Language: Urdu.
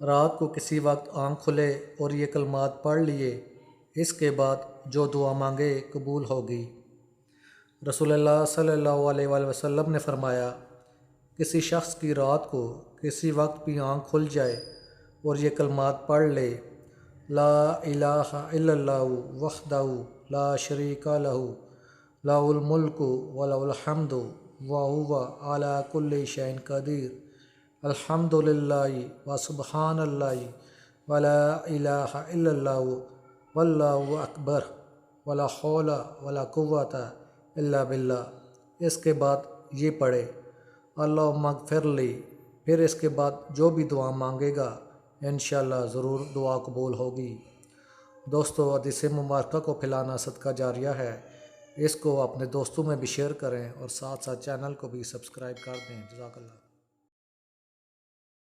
رات کو کسی وقت آنکھ کھلے اور یہ کلمات پڑھ لیے، اس کے بعد جو دعا مانگے قبول ہوگی۔ رسول اللہ صلی اللہ علیہ وآلہ وسلم نے فرمایا، کسی شخص کی رات کو کسی وقت بھی آنکھ کھل جائے اور یہ کلمات پڑھ لے، لا الہ الا اللہ وحدہ لا شریک لہ لہ الملک ولہ الحمد وہو علی کل شیء قدیر، الحمد للہ وسبحان اللہ ولا الہ الا اللہ واللہ اکبر ولا حول ولا قوت الا باللہ۔ اس کے بعد یہ پڑھے، اللہم اغفر لی، پھر اس کے بعد جو بھی دعا مانگے گا انشاءاللہ ضرور دعا قبول ہوگی۔ دوستو، حدیث مبارکہ کو پھیلانا صدقہ جاریہ ہے، اس کو اپنے دوستوں میں بھی شیئر کریں اور ساتھ ساتھ چینل کو بھی سبسکرائب کر دیں۔ جزاک اللہ۔